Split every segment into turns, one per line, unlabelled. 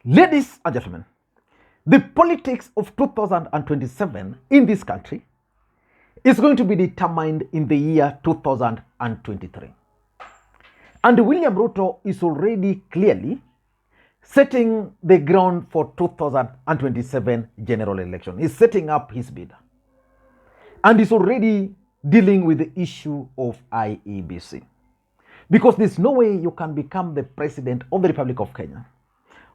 Ladies and gentlemen, the politics of 2027 in this country is going to be determined in the year 2023. And William Ruto is already clearly setting the ground for 2027 general election. He's setting up his bid. And he's already dealing with the issue of IEBC. Because there's no way you can become the president of the Republic of Kenya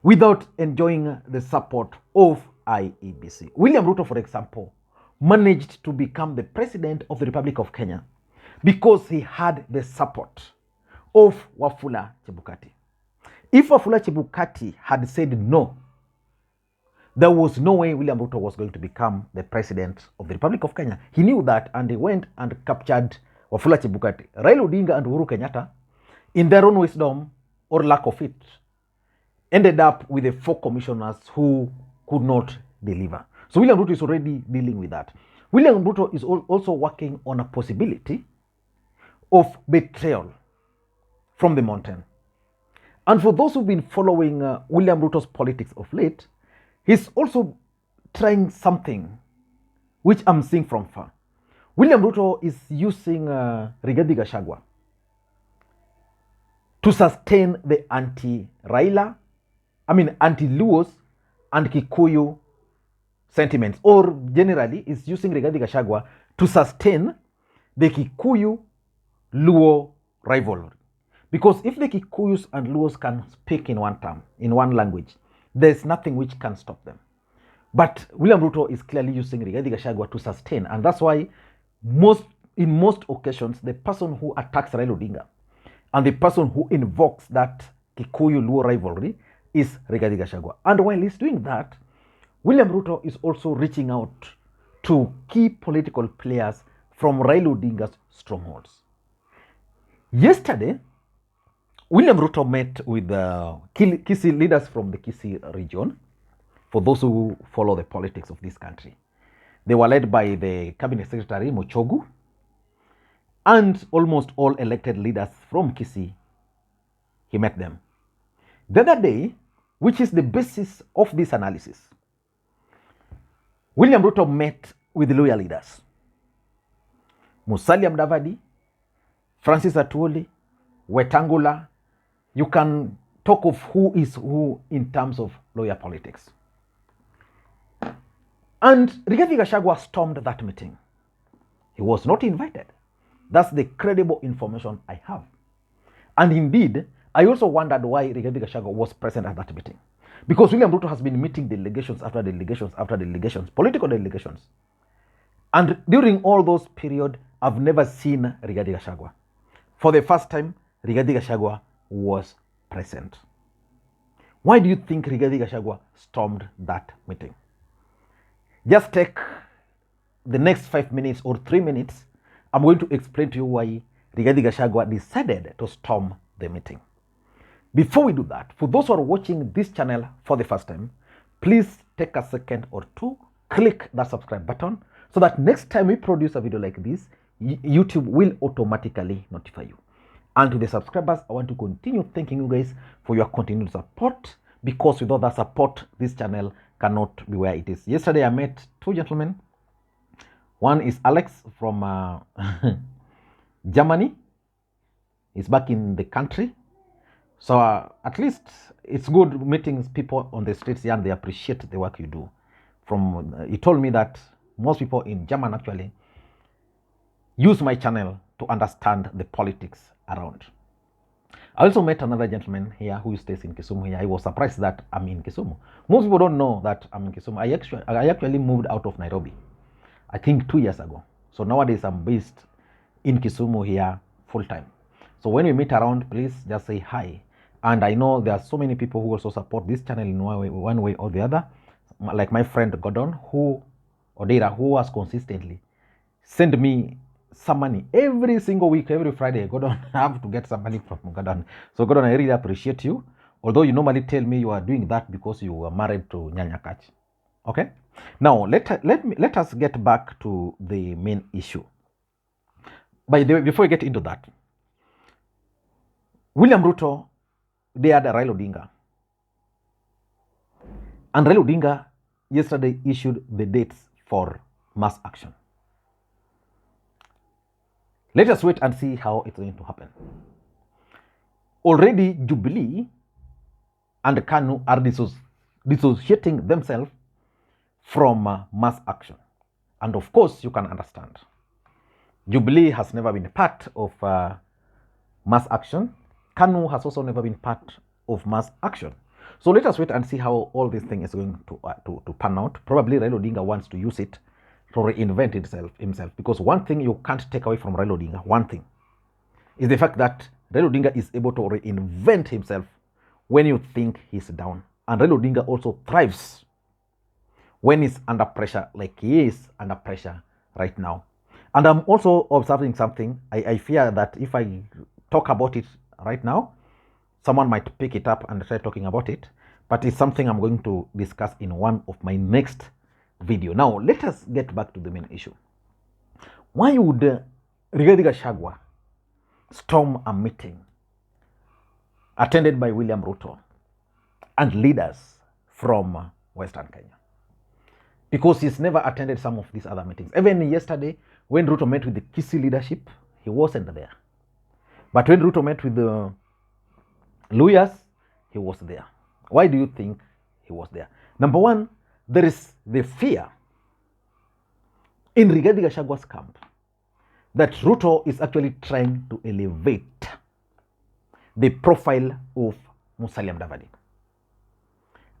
without enjoying the support of IEBC. William Ruto, for example, managed to become the president of the Republic of Kenya because he had the support of Wafula Chebukati. If Wafula Chebukati had said no, there was no way William Ruto was going to become the president of the Republic of Kenya. He knew that, and he went and captured Wafula Chebukati. Raila Odinga and Uhuru Kenyatta, in their own wisdom or lack of it, ended up with the 4 commissioners who could not deliver. So William Ruto is already dealing with that. William Ruto is also working on a possibility of betrayal from the mountain. And for those who've been following William Ruto's politics of late, he's also trying something which I'm seeing from far. William Ruto is using Rigathi Gachagua to sustain the anti-Luos and Kikuyu sentiments, or generally is using Rigathi Gachagua to sustain the Kikuyu-Luo rivalry. Because if the Kikuyus and Luos can speak in one term, in one language, there's nothing which can stop them. But William Ruto is clearly using Rigathi Gachagua to sustain, and that's why in most occasions, the person who attacks Raila Odinga and the person who invokes that Kikuyu-Luo rivalry is Rigathi Gachagua. And while he's doing that, William Ruto is also reaching out to key political players from Raila Odinga's strongholds. Yesterday, William Ruto met with Kisii leaders from the Kisii region, for those who follow the politics of this country. They were led by the Cabinet Secretary, Muchogu, and almost all elected leaders from Kisii. He met them. The other day, which is the basis of this analysis, William Ruto met with loyal leaders. Musalia Mudavadi, Francis Atwoli, Wetangula. You can talk of who is who in terms of lawyer politics. And Rigathi Gachagua stormed that meeting. He was not invited. That's the credible information I have. And indeed, I also wondered why Rigathi Gachagua was present at that meeting. Because William Ruto has been meeting delegations after delegations after delegations, political delegations. And during all those periods, I've never seen Rigathi Gachagua. For the first time, Rigathi Gachagua was present. Why do you think Rigathi Gachagua stormed that meeting? Just take the next 5 minutes or 3 minutes. I'm going to explain to you why Rigathi Gachagua decided to storm the meeting. Before we do that, for those who are watching this channel for the first time, please take a second or two, click that subscribe button so that next time we produce a video like this, YouTube will automatically notify you. And to the subscribers, I want to continue thanking you guys for your continued support, because without that support, this channel cannot be where it is. Yesterday, I met 2 gentlemen. One is Alex from Germany. He's back in the country. So at least it's good meeting people on the streets here, and they appreciate the work you do. He told me that most people in Germany actually use my channel to understand the politics around. I also met another gentleman here who stays in Kisumu here. I was surprised that I'm in Kisumu. Most people don't know that I'm in Kisumu. I actually moved out of Nairobi, I think 2 years ago. So nowadays I'm based in Kisumu here full time. So when we meet around, please just say hi. And I know there are so many people who also support this channel in one way or the other. Like my friend Gordon, who has consistently sent me some money every single week, every Friday. Gordon, I have to get some money from Gordon. So Gordon, I really appreciate you. Although you normally tell me you are doing that because you were married to Nyanya Kach. Okay? Now, let us get back to the main issue. By the way, before we get into that, William Ruto dared Raila Odinga And Raila Odinga yesterday issued the dates for mass action. Let us wait and see how it's going to happen. Already Jubilee and KANU are dissociating themselves from mass action. And of course, you can understand. Jubilee has never been part of mass action. KANU has also never been part of mass action. So let us wait and see how all this thing is going to pan out. Probably Raila Odinga wants to use it to reinvent himself. Because one thing you can't take away from Raila Odinga, one thing, is the fact that Raila Odinga is able to reinvent himself when you think he's down. And Raila Odinga also thrives when he's under pressure, like he is under pressure right now. And I'm also observing something. I fear that if I talk about it right now, someone might pick it up and try talking about it. But it's something I'm going to discuss in one of my next video. Now, let us get back to the main issue. Why would Rigathi Gachagua storm a meeting attended by William Ruto and leaders from Western Kenya? Because he's never attended some of these other meetings. Even yesterday, when Ruto met with the Kisii leadership, he wasn't there. But when Ruto met with the Luyas, he was there. Why do you think he was there? Number one, there is the fear in Rigathi Gachagua's camp that Ruto is actually trying to elevate the profile of Musalia Mudavadi.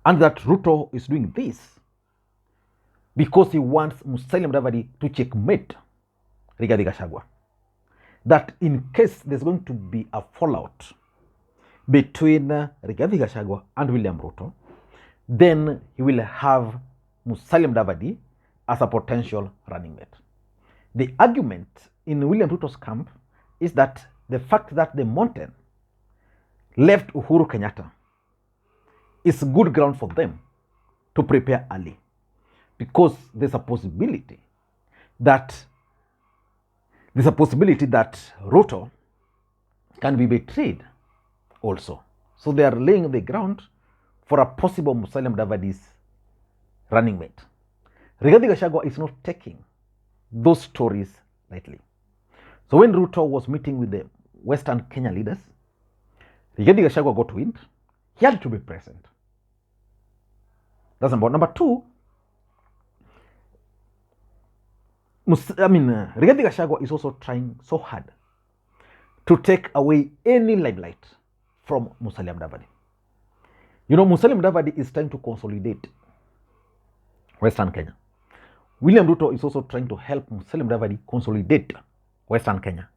And that Ruto is doing this because he wants Musalia Mudavadi to checkmate Rigathi Gachagua. That in case there's going to be a fallout between Rigathi Gachagua and William Ruto, then he will have Musalia Mudavadi as a potential running mate. The argument in William Ruto's camp is that the fact that the mountain left Uhuru Kenyatta is good ground for them to prepare early, because there's a possibility that Ruto can be betrayed also. So they are laying the ground for a possible Musalia Mudavadi's running mate. Rigathi Gachagua is not taking those stories lightly. So when Ruto was meeting with the Western Kenya leaders, Rigathi Gachagua got wind. He had to be present. That's number two. Rigathi Gachagua is also trying so hard to take away any limelight from Musalia Mudavadi. You know, Musalia Mudavadi is trying to consolidate Western Kenya. William Ruto is also trying to help Musalia Mudavadi consolidate Western Kenya.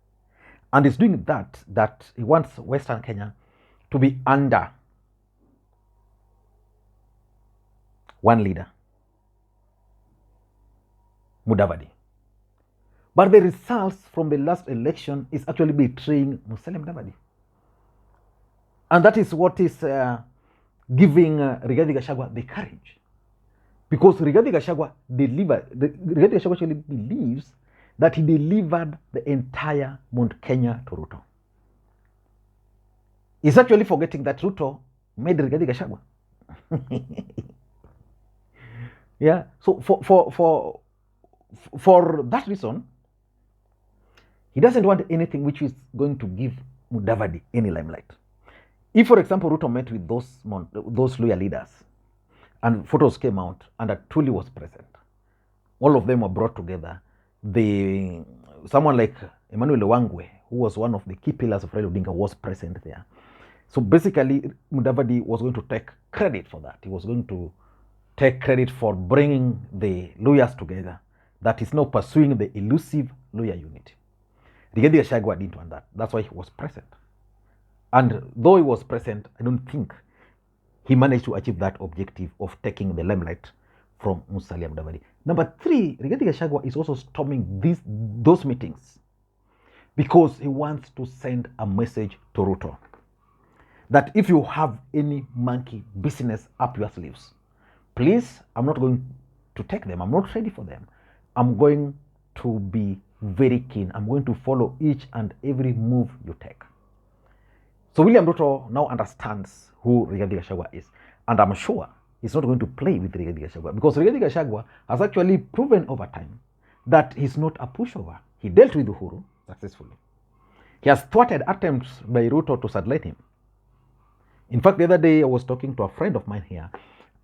And he's doing that he wants Western Kenya to be under one leader, Mudavadi. But the results from the last election is actually betraying Musalia Mudavadi. And that is what is giving Rigathi Gachagua the courage. Because Rigathi Gachagua actually believes that he delivered the entire Mount Kenya to Ruto. He's actually forgetting that Ruto made Rigathi Gachagua. Yeah, so for that reason, he doesn't want anything which is going to give Mudavadi any limelight. If, for example, Ruto met with those loyal leaders and photos came out and Atwoli was present, all of them were brought together. Someone like Emmanuel Wangwe, who was one of the key pillars of Raila Odinga, was present there. So basically, Mudavadi was going to take credit for that. He was going to take credit for bringing the lawyers together, that is now pursuing the elusive lawyer unity. Rigathi Gachagua didn't want that. That's why he was present. And though he was present, I don't think he managed to achieve that objective of taking the limelight from Musalia Mudavadi. Number three, Rigathi Gachagua is also storming those meetings because he wants to send a message to Ruto that if you have any monkey business up your sleeves, please, I'm not going to take them. I'm not ready for them. I'm going to be very keen. I'm going to follow each and every move you take. So William Ruto now understands who Rigathi Gachagua is. And I'm sure is not going to play with Rigathi Gachagua, because Rigathi Gachagua has actually proven over time that he's not a pushover. He dealt with Uhuru successfully. He has thwarted attempts by Ruto to sideline him. In fact, the other day I was talking to a friend of mine here,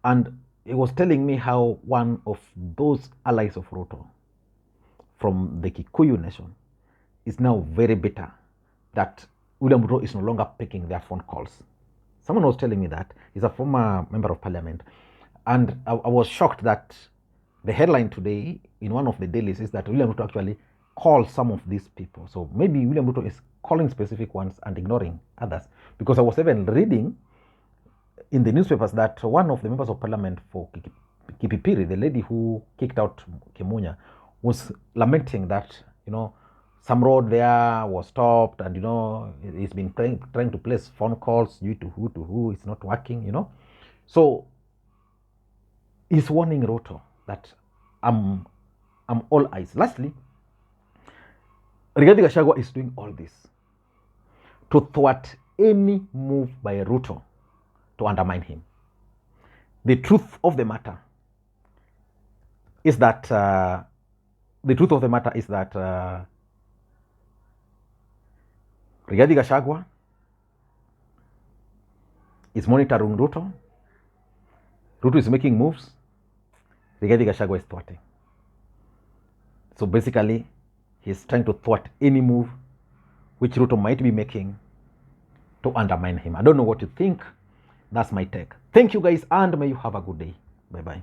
and he was telling me how one of those allies of Ruto from the Kikuyu nation is now very bitter that William Ruto is no longer picking their phone calls. Someone was telling me that. He's a former member of parliament. And I was shocked that the headline today in one of the dailies is that William Ruto actually called some of these people. So maybe William Ruto is calling specific ones and ignoring others. Because I was even reading in the newspapers that one of the members of parliament for Kipipiri, the lady who kicked out Kimunya, was lamenting that, some road there was stopped, and he's been trying to place phone calls due to who, it's not working, So he's warning Ruto that I'm all eyes. Lastly, Rigathi Gachagua is doing all this to thwart any move by Ruto to undermine him. The truth of the matter is that Rigathi Gachagua is monitoring Ruto. Ruto is making moves. Rigathi Gachagua is thwarting. So basically, he's trying to thwart any move which Ruto might be making to undermine him. I don't know what you think. That's my take. Thank you guys, and may you have a good day. Bye-bye.